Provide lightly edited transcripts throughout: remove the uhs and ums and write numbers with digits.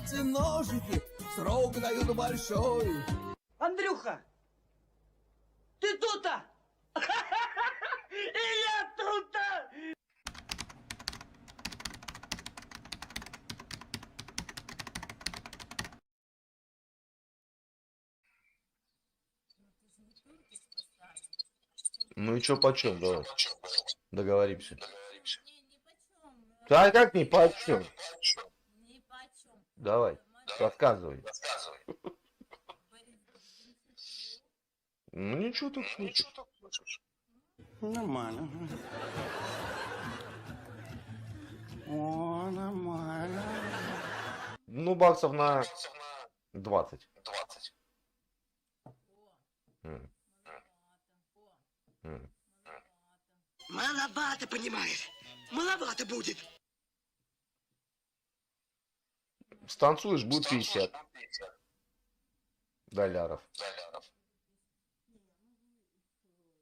ножницы, ножики, срок дают большой. Андрюха, ты тут-то? И я тут-то! Ну и чё почем, давай. Договоримся. Да как не почем? Давай, рассказывай. Ну ничего так слышишь. Нормально. О, нормально. Ну, баксов на 20. Маловато, понимаешь? Маловато будет. Станцуешь, будет 50 долларов.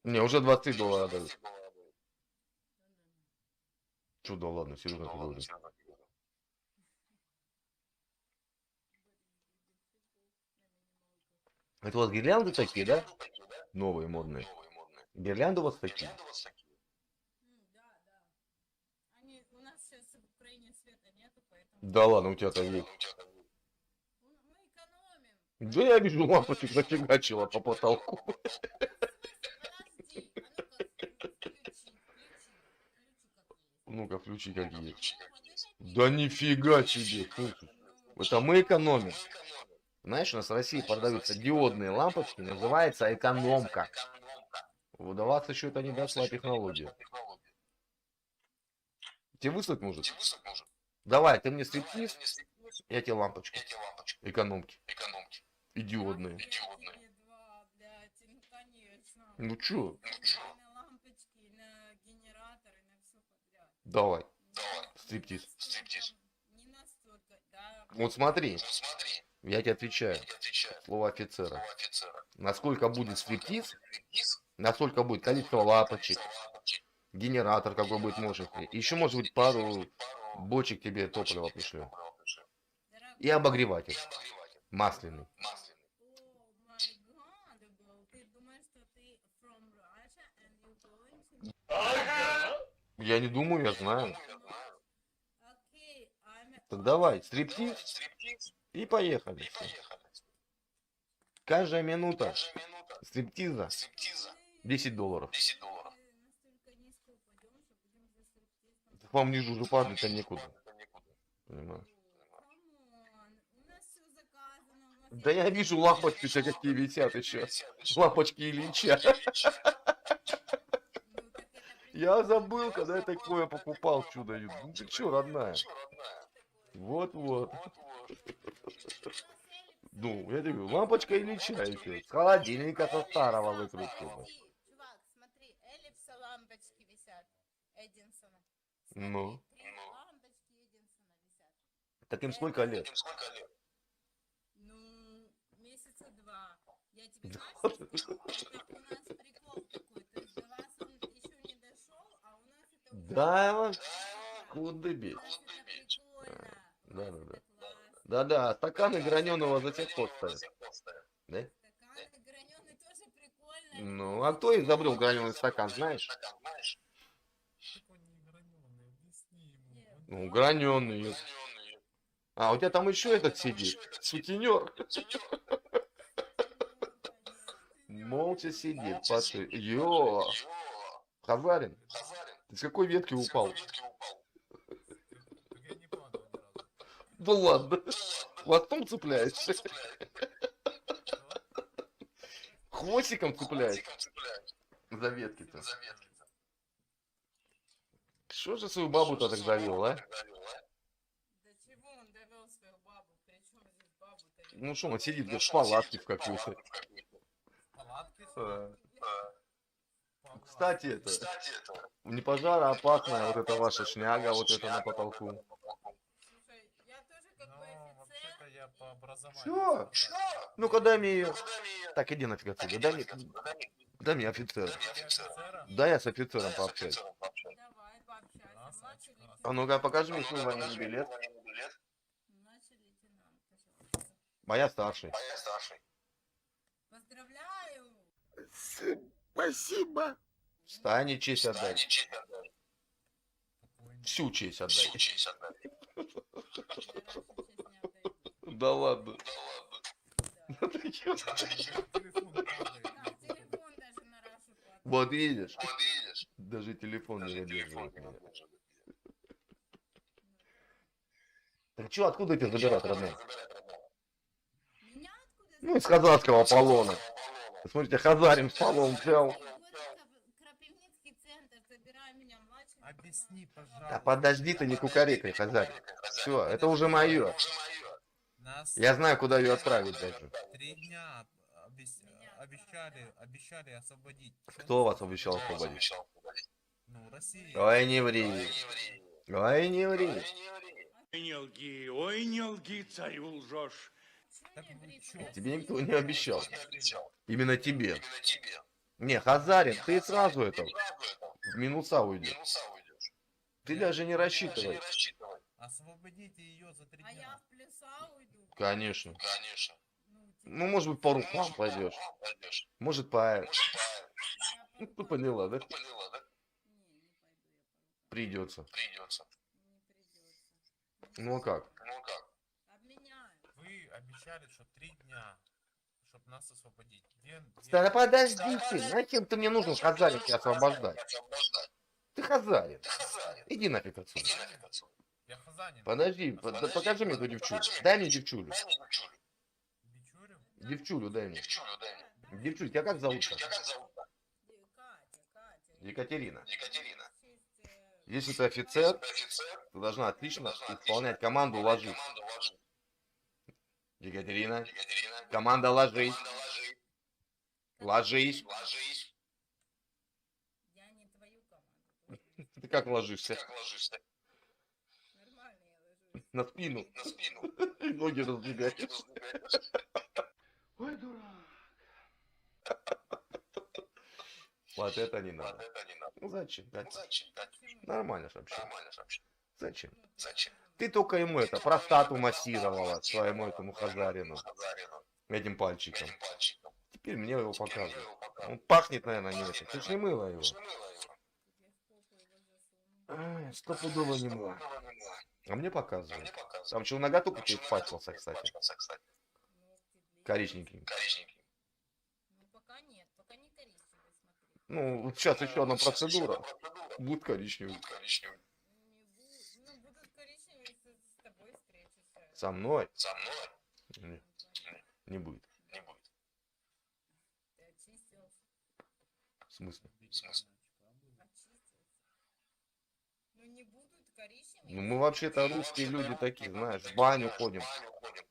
Не, уже 20 долларов дают. Чё, да ладно, серьезно говорю. Это у вас гирлянды такие, да? Новые, модные. Гирлянды у вас такие? У нас сейчас в Украине света нету, поэтому... Да ладно, у тебя-то есть. Мы экономим. Да я вижу, лампочек зафигачила по потолку. Подожди, Ну-ка, включи как какие. есть. Да нифига себе. Слушай, это мы экономим. Знаешь, у нас в России продаются диодные лампочки, называется экономка. До вас еще это не дошла технология. Тебе выслать может? Давай, ты мне стриптиз, я тебе лампочку. Экономки. И диодные. Два, блядь, ну конечно. Ну чё? На лампочки, на генераторы, на все подряд. Давай. Стриптиз. Не настолько, да. Вот смотри. Я тебе отвечаю. Слово офицера. Насколько будет стриптиз, насколько будет количество лампочек, генератор какой будет мощный. Еще может быть пару бочек тебе топлива пришлю. И обогреватель. Масляный. Ты думаешь, что ты from Russia and you going to... Я не думаю, я знаю. Okay, I'm... Так давай, стриптиз и поехали. Каждая минута стриптиза 10 долларов. Настолько низко упадем, что будем за стриптиз. Вам ниже уже падать-то некуда. Понимаешь? Камон, у нас все заказано, у нас... Да я вижу лампочки еще какие висят еще. Лампочки Ильича. Я забыл, когда я такое покупал чудо. Ну ты че, родная? Вот-вот. Ну, я тебе говорю, лампочка Ильича еще. С холодильника со старого выкрутила. Чувак, смотри, эллипса лампочки висят. Эдинсона. Ну. Три лампочки Эдинсона висят. Так им сколько лет? Ну, месяца 2. Я тебе знаешь, это у нас прикол такой. То есть до вас он еще не дошел, а у нас это уже... Да, куда бить? У нас это прикольно. Да. Да-да, стаканы граненого за тех пор ставят. Да? Стаканы граненый тоже прикольно. Ну, а кто изобрел граненый стакан, знаешь? Ну, граненый. А, у тебя там еще этот сидит. Сутенер. Молча сидит, Паша. Йо. Хазарин. Ты с какой ветки упал? Да ладно. Хвостом цепляешься. Хвостиком цепляешься. За ветки-то. Что же свою бабу-то так завел, а? Да чего он довел свою бабу? При чем здесь бабу-то? Ну что, он сидит в палатке в какой-то. Кстати, это не пожароопасная вот эта ваша шняга, вот это на потолку. Слушай, я тоже как бы офицер. Я по образованию. Все. Ну-ка дай мне ее. Так, иди нафиг отсюда. Дай мне офицера. Да, я с офицером пообщаюсь. Давай, пообщайся. Младший лейтенант. А ну-ка, покажи мне свой военный билет. Младший лейтенант. Моя старший. Поздравляю! Спасибо. Встань и честь отдай. Всю честь отдай. Я раньше честь не отдаю. Да ладно. Да. Так, телефон даже на Рашу падает. Вот видишь? Даже телефон не выдерживает меня. Так что, откуда тебя забирать, родной? Меня откуда Ну, из казахского Аполлона. Смотрите, Хазарин с Павлом взял. Вот Крапивницкий центр, забирай меня младшим. Объясни, Да пожалуйста. подожди ты, не кукарекай, Хазарин. Все, это уже мое. Нас Я знаю, куда ее отправить даже. 3 дня обещали освободить. Кто вас обещал освободить? Ну, Россия. Ой, не ври. Ой, не ври. Ой, не лги, царю лжешь. Так вы чё? Тебе никто не обещал. Именно тебе. Не, Хазарин, ты сразу это в минуса уйдешь. Ты даже не рассчитывай. Освободите ее за 3 А я дня. в плюса уйду. Конечно. Ну, Ну, может быть, по рукам пойдешь. Может, по... я Ну, по ты рукам. поняла, да? Не пойду я по рукам. Придется. Не придется. Ну, а как? Обменяю. Вы обещали, что 3 дня, чтобы нас освободить. Да подожди ты, зачем ты мне нужен, Хазарин, тебя освобождать? Ты Хазарин. Иди нафиг отсюда. Я Хазанин. Подожди, покажи мне эту девчулю. Дай мне девчулю. Бичурю? Девчулю дай мне. Девчулю, тебя как зовут-то? Катя. Екатерина. Честь, Если ты офицер, ты должна отлично исполнять команду «Ложись». Екатерина, команда «Ложись». Ложись. Я не твою команду. Ты как ложишься? Нормально я ложусь. На спину. И ноги раздвигаешь. Ой, дурак. Вот это не надо. Ну зачем? Нормально же вообще. Зачем? Ты только ему это, простату массировала своему этому Хазарину. Этим пальчиком. Теперь мне его показывают. Он пахнет, наверное, не этим. Ты ж не мыла его. Я в попу его засуну. Ай, стопудово не мыла. А мне показывают. Там что, ноготок у тебя испачкался, кстати. Ногти длинные. Коричненький. Ну, пока нет. Пока не коричневый, смотри. Ну, вот сейчас еще одна процедура. Будет коричневый. Не будут. Ну, будут коричневые, если с тобой встречусь. Со мной? Не, не будет. Ты очистился. В смысле? Очистился. Ну, не будут коричневые. Ну, мы вообще-то русские люди такие, знаешь, в баню ходим.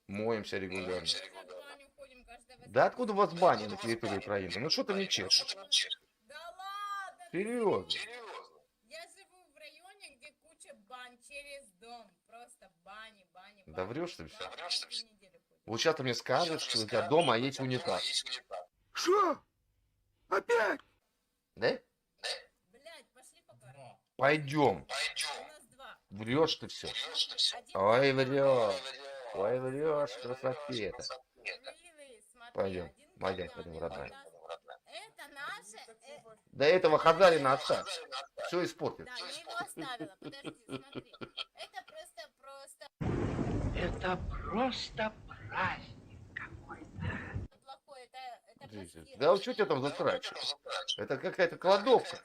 Моемся регулярно. Мы в баню ходим каждое Да откуда у вас бани на территории Украины? Ну что ты не чешешь? Да ладно! ты Серьезно. Я живу в районе, где куча бань через дом. Просто бани. Да врешь ты все. Каждую неделю ходим. Вот сейчас ты мне скажешь, что у тебя дома есть унитаз. Что? Опять? Да? Блядь, пошли пока. 2. Пойдем. У нас 2. Врешь ты все. Один Ой, папа. врешь. Ой, врешь, красотета. Милый, смотри, Пойдем. один Пойдем, папа, родная. Это наше. До этого Хазарина оставь. Все испортит. Да, я его оставила. Подожди, смотри. Это просто. Это просто праздник какой-то. Плохое. Это простированное. Да что тебя там за срач? Это какая-то кладовка.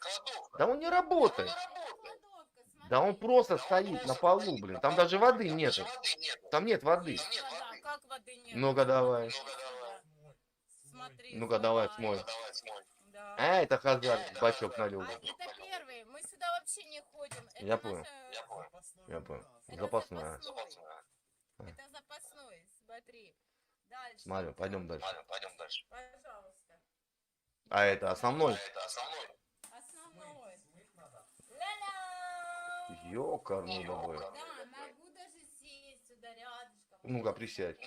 Да он не работает. Кладовка, смотри. Да он просто стоит на полу, блин. Там даже воды нет. Там нет воды. Вода, как воды нет? Ну-ка давай. Смотри. Ну-ка давай, смой. Да. А, это Хазар бачок налил. Это первый. Мы сюда вообще не ходим. Это Я понял. наша- Я понял. Это Запасная. Это запасной. Смотри. Дальше. Смотрим, пойдем дальше. Пожалуйста. А это основной? Основной. Ля-ля! Ёкарный бабой. Да, могу даже сесть сюда рядышком. Ну-ка, присядь.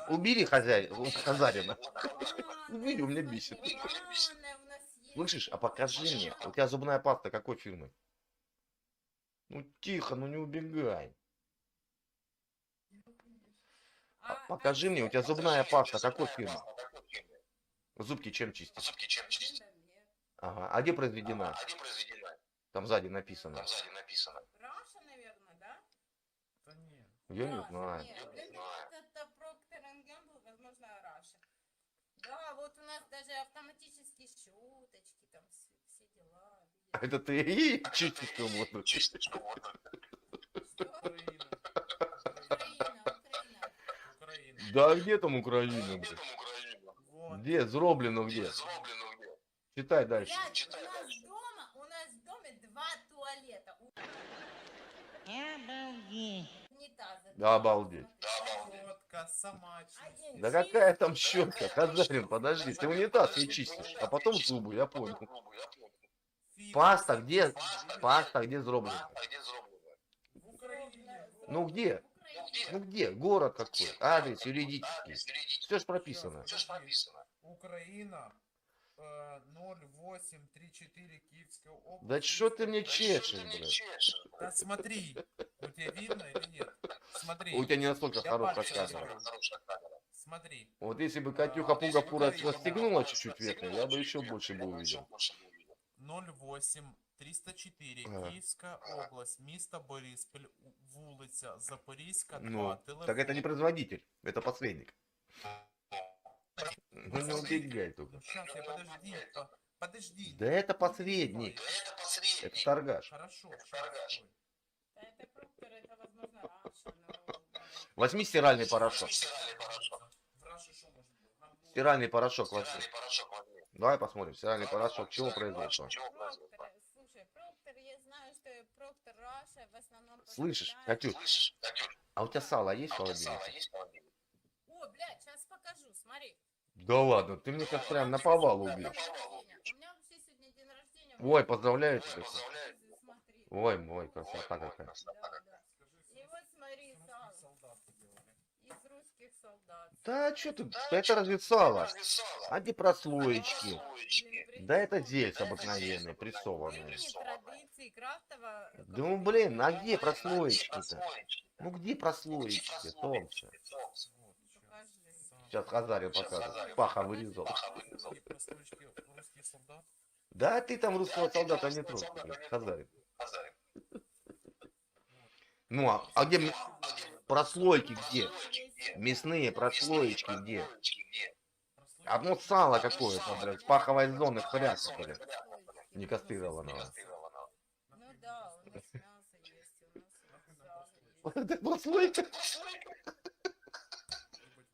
Убери Хазарина. Ладно, Убери, у меня бесит. ладно, у нас есть. Слышишь, а покажи мне, у тебя зубная паста какой фирмы? Ну тихо, ну не убегай. Покажи мне, у тебя зубная паста какой фирмы? Зубки чем чистишь? Линдомер. Ага. А где произведена? Там сзади написано. Раша, наверное, да? Да нет. Я не Раша, знаю. нет, это Procter and Gamble, возможно, Раша. Да, вот у нас даже автоматические щеточки, там все дела. А это ты и чистишь кому-то? Что? Украина. Украина. Украина. Да где там Украина, блядь? Вот. Где? Зроблено где? Читай дальше. Блядь, у нас в доме 2 туалета. Унитаза. Да обалдеть. Щетка, сама чистит. Да какая там щетка? Хазарин, подожди, ты унитаз и чистишь, а потом зубы, я понял. Фирма Паста где? запустили. Паста где зроблена? В Украине. Ну где? Ну где? Город какой? Адрес юридический. Все ж прописано. Украина. 0834 Киевская область. Да что ты мне чешешь, блядь? Да смотри, у тебя видно или нет? Смотри. У тебя не настолько Я хорошая пальцем камера. говорю. Смотри. Вот если бы Катюха Пуга Фура расстегнула чуть-чуть вверх, я бы еще больше бы увидел. 08 304 Ага. Київська область, місто Бориспіль, вулиця Запорізька, 2, Ну, телефон. так это не производитель, это посредник. Ну не убегай только. Ну сейчас, я подожди, подожди. Да это посредник, это торгаш. Хорошо, сейчас, Да это Procter, это, возможно, Раша, но... Возьми стиральный порошок. В Раше что может быть? Нам было- Стиральный порошок возьми. Давай посмотрим, стиральный порошок чего производства. Procter, слушай, Procter, я знаю, что Procter Раша в основном... Слышишь, поставляет- Катюш, а у тебя сало есть в холодильнике? О, блядь, сейчас покажу, смотри. Да ладно, ты мне как прям наповал убил. У меня вообще сегодня день рождения. Ой, поздравляю тебя. Смотри. Ой, мой, красота какая. Да, да. И вот смотри, сало Солдаты делали. из русских солдат. Да что ты, это разве сало? А где прослоечки? Блин, Да это зельц обыкновенный, прессованный. древние традиции крафтового... Да ну блин, а где прослоечки-то? Ну где прослоечки, Томча? Вот, сейчас. Покажи. Сейчас Хазарин покажет. Паха вырезал. Русские прослойки, русский солдат. Да ты там русского солдата не трогай, блин, Хазарин. Ну а где прослойки где? Мясные прослоечки где? Одно сало какое-то, блядь, с паховой зоны хряк, блядь, не кастрированного. Ну да, у нас мясо есть, у нас сало есть. Вот это прослойка.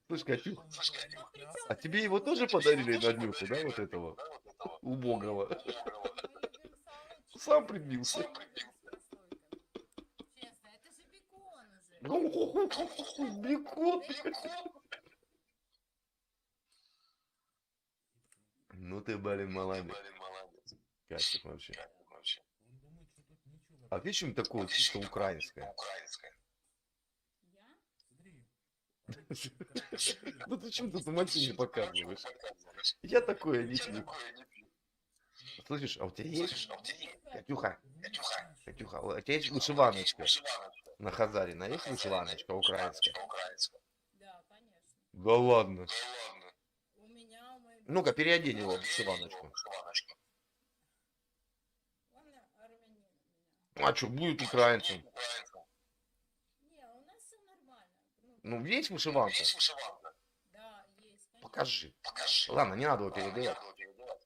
Слышь, Катюх, Ну, при чём а тут тебе его тоже подарили на днюху, да, вот этого? Убогого. мы любим сало? Сам прибился. Честно, это же бекон уже. Бекон. Ну ты, блин, молодец. Катюх вообще. Он думает, что тут ничего. А видишь, им такое чисто украинское? Я? Смотри. Ну ты чем тут в Максиме показываешь? Я такое не пью. Слышишь, а у тебя есть? Катюха, Катюха, у тебя есть вышиваночка на Хазарина? Есть вышиваночка украинская? Да, конечно. Да ладно. У меня, у моей... Ну-ка, переодень его в вышиваночку. Он армянин у меня. А что, будет украинцем? Не, у нас все нормально. Ну, есть вышиванка? Да, есть, конечно. Покажи. Ладно, не надо его передавать.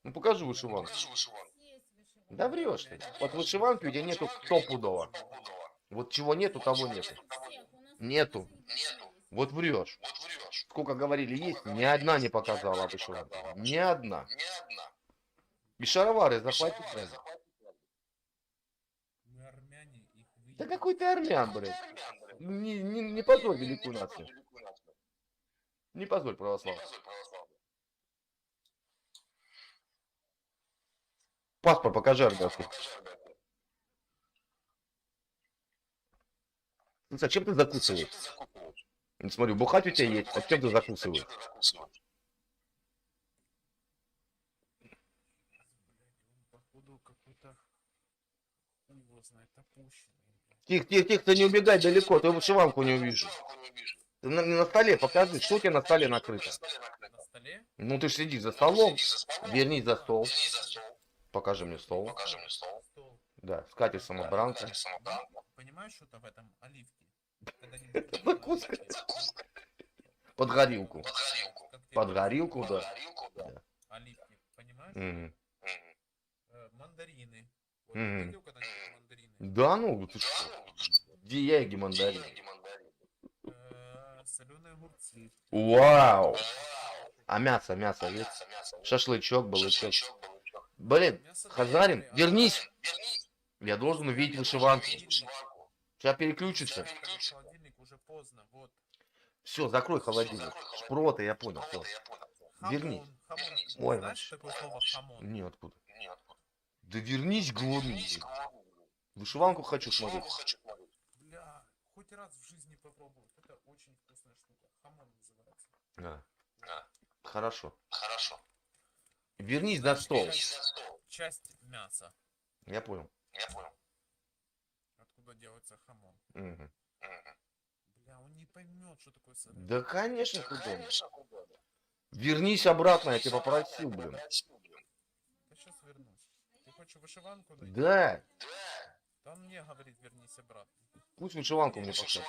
Ну, покажи вышиванку. Есть вышиванка. Да врешь ты. Вот вышиванки у тебя нету стопудово. Вот чего нету, того нету. Нету. Вот врешь. Сколько говорили есть, ни одна не показала вышиванку. Ни одна. И шаровары захватить надо. Мы армяне, их видим. Да какой ты армян, блядь. Не позорь великую нацию. Не позорь православие. Паспорт покажи, армянский. Слушай, а чем ты закусываешь? Не смотрю, бухать у тебя есть, а чем ты закусываешь? Блядь, он походу какой-то хуй его знает, опущенный. блядь. Тихо, тихо, тихо, ты не убегай далеко, ты вышиванку не увижу. Ты на столе покажи, что у тебя на столе накрыто. На столе? Ну ты ж сидишь за столом. Вернись за стол. Покажи мне стол. Стол. Да, скатерть самобранка. Ну, понимаешь, что-то в этом оливке? Когда-нибудь Закуска. пробовала? Под горилку. Как тебе Под горилку, да. оливки, понимаешь? Мгм. Мандарины. Вот Мгм. видел когда-нибудь мандарины? Да ну, ты что? Где я и мандарин? Соленые огурцы. Вау! А мясо есть? Шашлычок, балычок. Блин, Мясо Хазарин, добавили, а вернись! Я должен увидеть вышиванку. Сейчас переключится. в холодильник уже поздно, вот. Все, закрой холодильник. Шпроты, я понял. Всё. Вернись. Хамон. Ой, Знаешь вообще. такое слово хамон? Неоткуда. Да вернись, говорю. Вышиванку хочу смотреть. Бля, хоть раз в жизни попробовать. Это очень вкусная штука. Хамон называется. Хорошо. Вернись за стол. Часть мяса. Я понял. Откуда делается хамон. Мгм. Бля, он не поймет, что такое соленый. Да, конечно, куда. Вернись обратно, я тебя попросил, блин. Я сейчас вернусь. Ты хочешь вышиванку найти? Да. Да он мне говорит, вернись обратно. Пусть вышиванку мне покажет.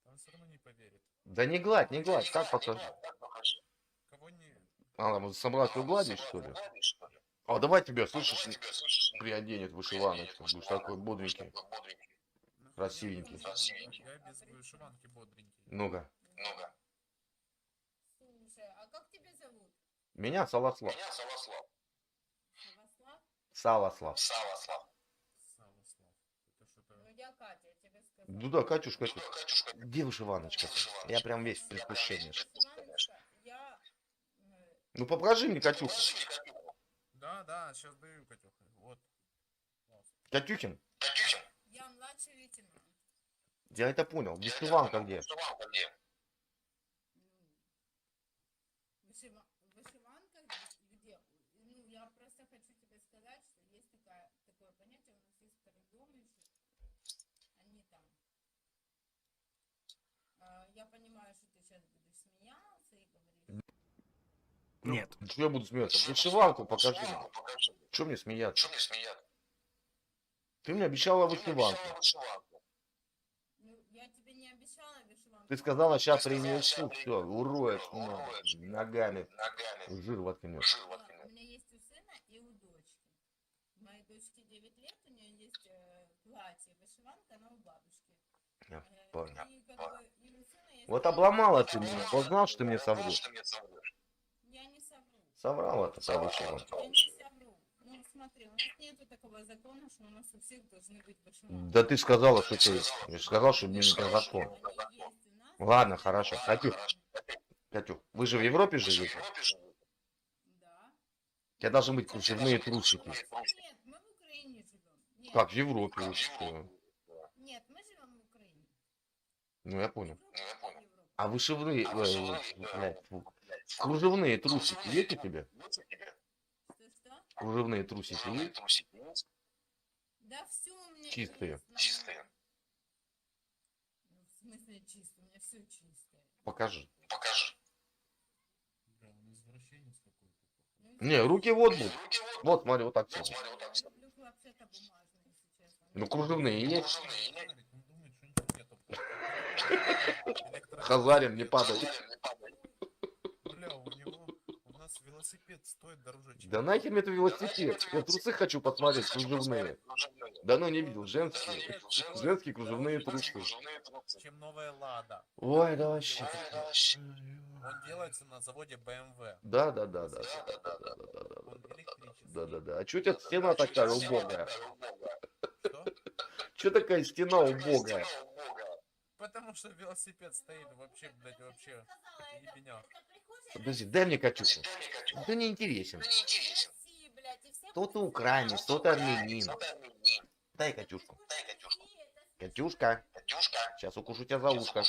Он все равно не поверит. Да не гладь, как покажи? Кого не... А, там собрать угладить, что ли? А давай тебя, слышишь, приоденет вышиваночку. Будешь такой бодренький. Красивенький. Я без вышиванки бодренький. Ну-ка. Слушай, а как тебя зовут? Меня Саласлав. Савослав? Саласлав. Савослав. Это что-то... Ну, я Катя, я тебе сказала. Ну да, Катюшка. Где вышиваночка? Я прям весь в предвкушении. Вышиваночка, я... Ну покажи мне, Катюха. Да, сейчас даю, Катюха. Вот. Катюхин? Я младший лейтенант. Я это понял. Вышиванка где? Вышиванка где? Ну, я просто хочу тебе сказать, что есть такое понятие, у нас есть второй дом еще. Они там. Я понимаю, что ты сейчас будешь смеяться и говорить. Нет. Что я буду смеяться? Вышиванку покажи мне. Что мне смеяться? Ты мне обещала вышиванку. Ну, я тебе не обещала вышиванку. Ты сказала, сейчас принесу, все, уроешь ногами. Жир воткнешь. У меня есть у сына и у дочки. У моей дочке 9 лет, у нее есть платье, вышиванка, она у бабушки. Я понял. И как бы и у сына есть... Вот обломала ты меня. Вот знал, что ты мне соврешь. Я не совру. Соврала ты про вышиванку. Я не совру. Ну, смотри, у нас нету такого закона, что у нас у всех должны быть вышиванки. Да ты ж сказала, что ты... Я ж сказал, что мне не про закон. Они есть у нас. Ладно, хорошо. Катюх, вы же в Европе живете? Да. У тебя должны быть кружевные трусики. Нет, мы в Украине живем. Нет, Как в Европе? Вы что? Нет, мы живем в Украине. Ну я понял. Европа, это Европа. А вышивные... блядь, фу. Кружевные трусики есть у тебя? Что? Кружевные трусики есть? Да все у меня Чистые. есть, но- Ну, в смысле чисто? У меня все чистое. Покажи. Бля, он извращенец какой-то. Ну, Не, руки вот будут. Вот, смотри, вот так. Вот. я люблю хлопчата бумажные, если честно. Ну, кружевные есть? Он думает, что ничего нету. Хазарин, не падай. Бля, у нас велосипед стоит дороже, чем... Да нахер мне это велосипед? Я трусы хочу посмотреть, кружевные. Давно не видел, женские. Женские кружевные трусы. Чем новая Лада. Ой, да вообще. Он делается на заводе BMW. Да. Он электрический. Да. А чё у тебя стена такая убогая? Что? Чё такая стена убогая? Потому что велосипед стоит вообще, блядь, вообще ебенях. Подожди, дай мне Катюшу. Да не интересен. России, блядь, и все То ты будут украинец, то ты армянин. Дай Катюшку. Катюшка. Сейчас укушу тебя за ушко.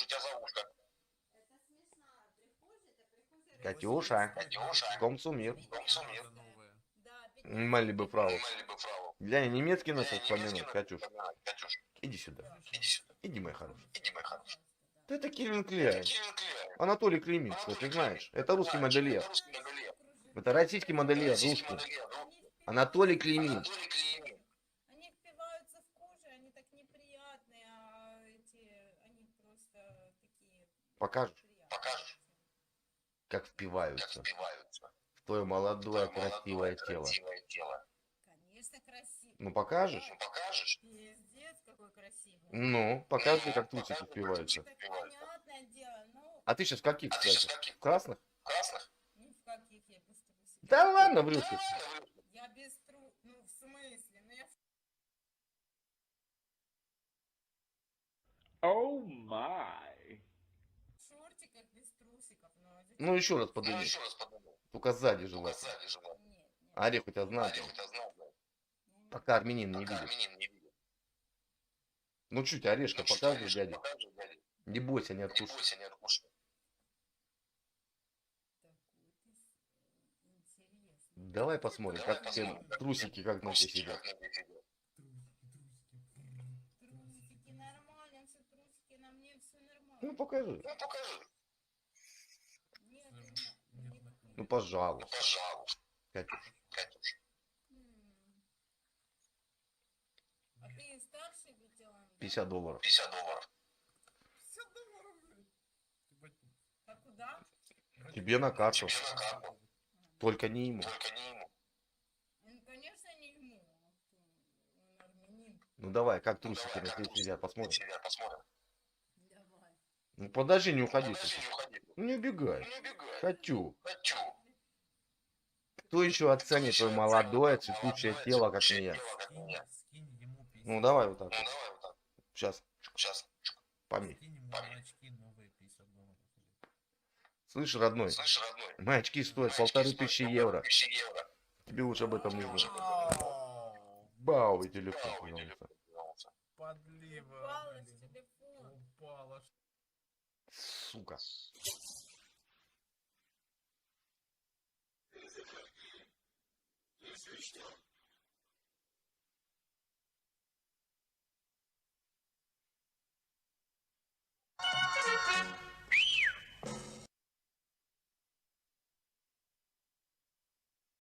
Катюша. Комсумир. Лада новая. Да, Мали бы право. Я немецкий начал вспоминать, Катюш. Иди сюда. Иди, моя хорошая. Ты это Кевин Кляйн. Анатолий Климин, ты знаешь. Это русский модельер. Это российский модельер, русский. Анатолий Климин. Они впиваются в кожу, они так неприятные, а эти, они просто такие Покажешь, приятные. как впиваются в твое молодое красивое тело? Конечно, красиво. Ну покажешь? Пиздец, какой красивый. Ну, покажи, как трусики впиваются. Так понятное дело, ну, А ты сейчас в каких, кстати? В красных? ни в каких я без трусиков. Да ладно, врешь ты. Я без ну, в смысле, ну я в шортиках без трусиков, ну, а зачем? Ну еще раз подумай. Только сзади желательно. Нет, нет. Орех у тебя знает. Пока армянин не видит. Ну чуть орешка покажешь, дядя. Не бойся, не откушу. Такой ты интересный. Давай посмотрим, как тебе трусики как на тебе сидят. Трусики нормально, все трусики на мне, все нормально. Ну покажи. Нет, Ну пожалуйста. Катюш. М. А ты старший видела? Да? $50. 50 долларов, блядь. Ты, блядь, А куда? Тебе на карту. Только не ему. Ну, конечно, не ему. Он армянин. Ну давай, как трусики на тебе сидят, посмотрим. Давай. Ну подожди, не уходи. Ну не убегай. Хочу. Кто еще оценит твое молодое, цветущее тело, как не я? скинь ему 50. Ну давай вот так вот. Сейчас. Пометь. Скинь ему на очки новые 50 долларов. Слышь, родной, мои очки стоят 1500 евро. Тебе лучше об этом не знать. Бау, и телефон, пожалуйста. Подлива, Упала с блин. телефона. Упала. Сука. Если что,